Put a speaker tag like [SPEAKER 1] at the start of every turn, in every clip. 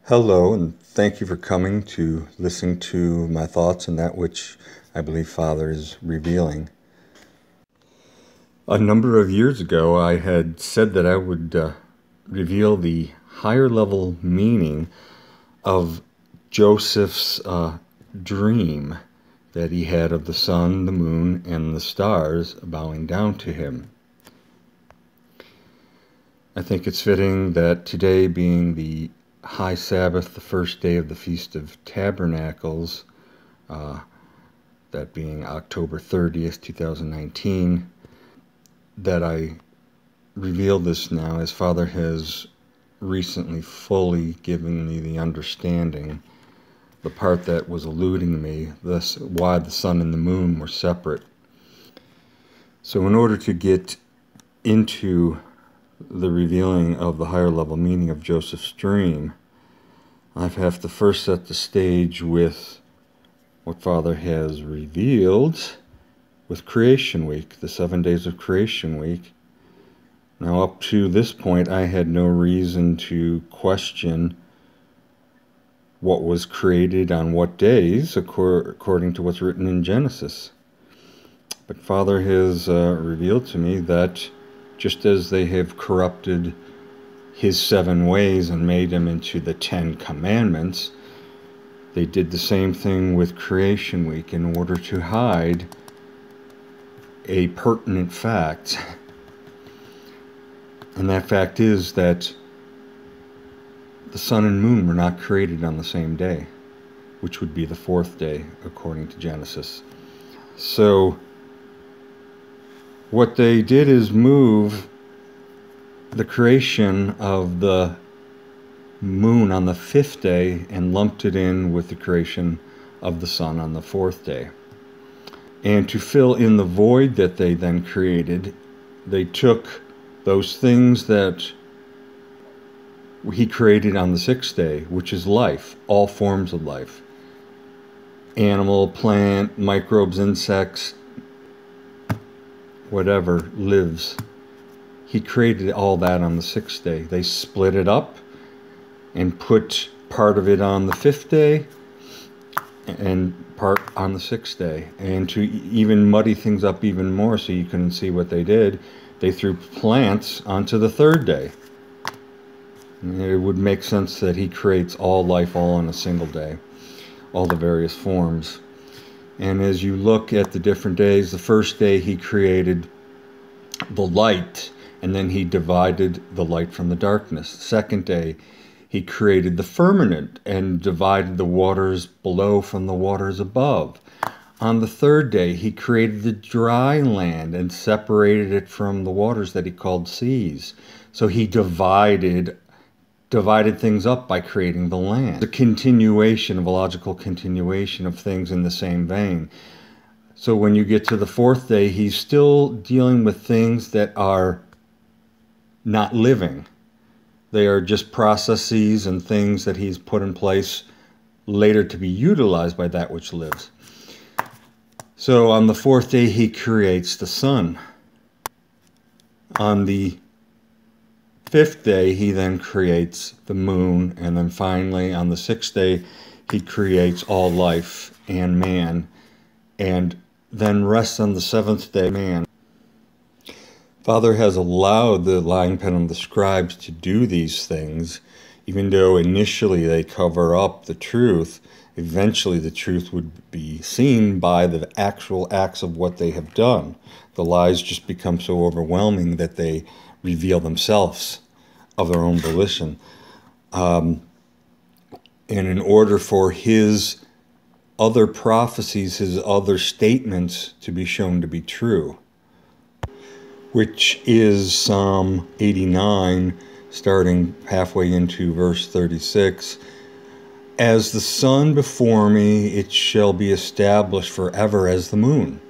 [SPEAKER 1] Hello, and thank you for coming to listen to my thoughts and that which I believe Father is revealing. A number of years ago, I had said that I would reveal the higher level meaning of Joseph's dream that he had of the sun, the moon, and the stars bowing down to him. I think it's fitting that today, being the High Sabbath, the first day of the Feast of Tabernacles, that being October 30th, 2019, that I reveal this now, as Father has recently fully given me the understanding, the part that was eluding me, thus why the sun and the moon were separate. So in order to get into the revealing of the higher level meaning of Joseph's dream, I have to first set the stage with what Father has revealed with Creation Week, the 7 days of Creation Week. Now, up to this point, I had no reason to question what was created on what days, according to what's written in Genesis. But Father has revealed to me that just as they have corrupted his 7 ways and made them into the 10 commandments, they did the same thing with Creation Week in order to hide a pertinent fact. And that fact is that the sun and moon were not created on the same day, which would be the 4th day, according to Genesis. So what they did is move the creation of the moon on the 5th day and lumped it in with the creation of the sun on the 4th day. And to fill in the void that they then created, they took those things that he created on the 6th day, which is life, all forms of life. Animal, plant, microbes, insects, whatever lives. He created all that on the 6th day. They split it up and put part of it on the 5th day and part on the 6th day. And to even muddy things up even more so you couldn't see what they did, they threw plants onto the 3rd day. And it would make sense that he creates all life all on a single day, all the various forms. And as you look at the different days, the 1st day he created the light, and then he divided the light from the darkness. The 2nd day he created the firmament and divided the waters below from the waters above. On the 3rd day he created the dry land and separated it from the waters that he called seas. So he divided things up by creating the land. A continuation of a logical continuation of things in the same vein. So when you get to the 4th day, he's still dealing with things that are not living. They are just processes and things that he's put in place later to be utilized by that which lives. So on the 4th day, he creates the sun. On the 5th day, he then creates the moon. And then finally, on the 6th day, he creates all life and man. And then rests on the 7th day, man. Father has allowed the lying pen of the scribes to do these things, even though initially they cover up the truth. Eventually the truth would be seen by the actual acts of what they have done. The lies just become so overwhelming that they reveal themselves of their own volition. And in order for his other prophecies, his other statements to be shown to be true, which is Psalm 89, starting halfway into verse 36. As the sun before me, it shall be established forever as the moon.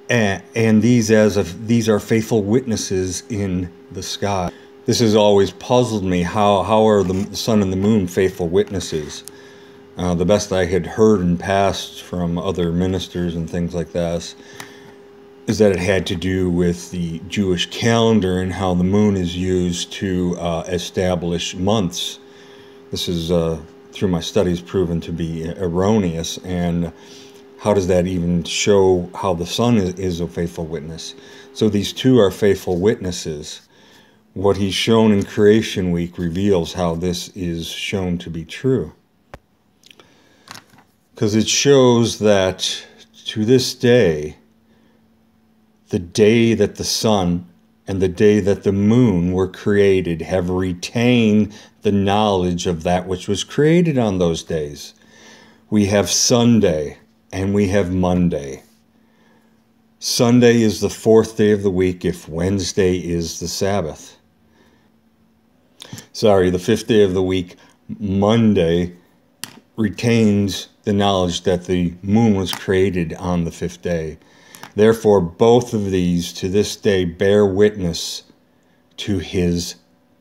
[SPEAKER 1] And these are faithful witnesses in the sky. This has always puzzled me. How are the sun and the moon faithful witnesses? The best I had heard in past from other ministers and things like this is that it had to do with the Jewish calendar and how the moon is used to establish months. This is, through my studies, proven to be erroneous. And how does that even show how the Son is a faithful witness? So these two are faithful witnesses. What he's shown in Creation Week reveals how this is shown to be true. Because it shows that to this day, the day that the sun and the day that the moon were created have retained the knowledge of that which was created on those days. We have Sunday and we have Monday. Sunday is the fourth day of the week if Wednesday is the Sabbath. Sorry, the fifth day of the week, Monday, retains the knowledge that the moon was created on the fifth day. Therefore, both of these to this day bear witness to his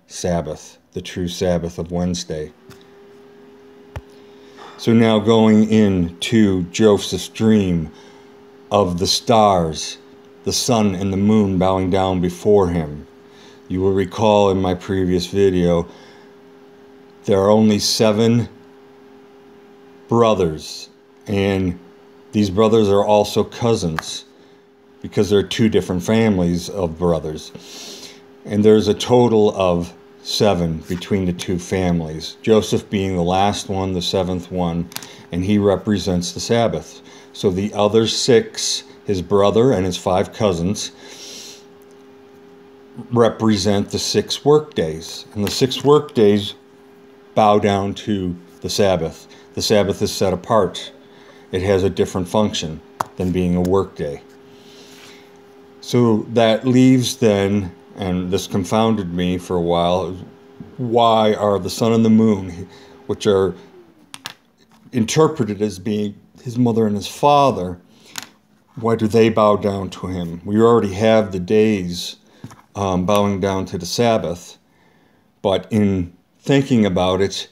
[SPEAKER 1] Sabbath, the true Sabbath of Wednesday. So now going into Joseph's dream of the stars, the sun and the moon bowing down before him. You will recall in my previous video, there are only 7 brothers, and these brothers are also cousins, because there are 2 different families of brothers. And there's a total of 7 between the 2 families. Joseph being the last one, the 7th one, and he represents the Sabbath. So the other 6, his brother and his 5 cousins, represent the 6 work days. And the 6 work days bow down to the Sabbath. The Sabbath is set apart. It has a different function than being a work day. So that leaves then, and this confounded me for a while, why are the sun and the moon, which are interpreted as being his mother and his father, why do they bow down to him? We already have the days bowing down to the Sabbath, but in thinking about it,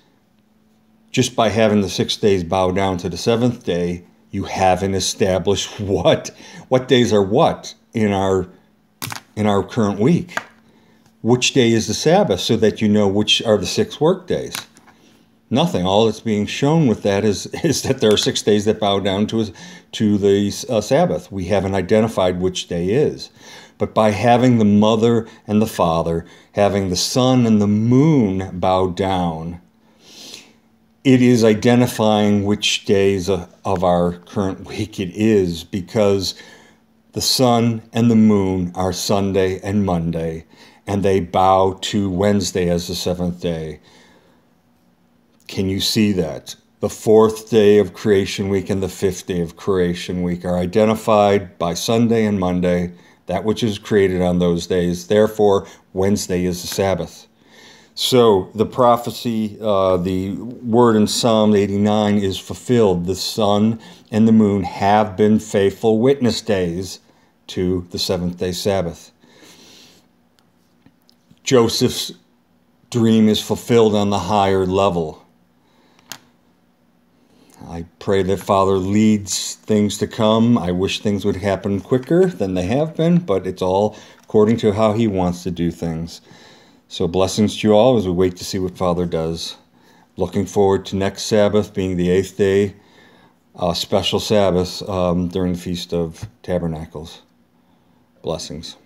[SPEAKER 1] just by having the 6 days bow down to the 7th day, you haven't established what days are what in our current week. Which day is the Sabbath, so that you know which are the 6 work days. Nothing. All that's being shown with that is that there are 6 days that bow down to the Sabbath. We haven't identified which day is. But by having the mother and the father, having the sun and the moon bow down, it is identifying which days of our current week it is, because the sun and the moon are Sunday and Monday, and they bow to Wednesday as the 7th day. Can you see that? The 4th day of Creation Week and the 5th day of Creation Week are identified by Sunday and Monday, that which is created on those days. Therefore, Wednesday is the Sabbath. So the prophecy, the word in Psalm 89 is fulfilled. The sun and the moon have been faithful witness days to the 7th day Sabbath. Joseph's dream is fulfilled on the higher level. I pray that Father leads things to come. I wish things would happen quicker than they have been, but it's all according to how he wants to do things. So blessings to you all as we wait to see what Father does. Looking forward to next Sabbath being the 8th day, special Sabbath during the Feast of Tabernacles. Blessings.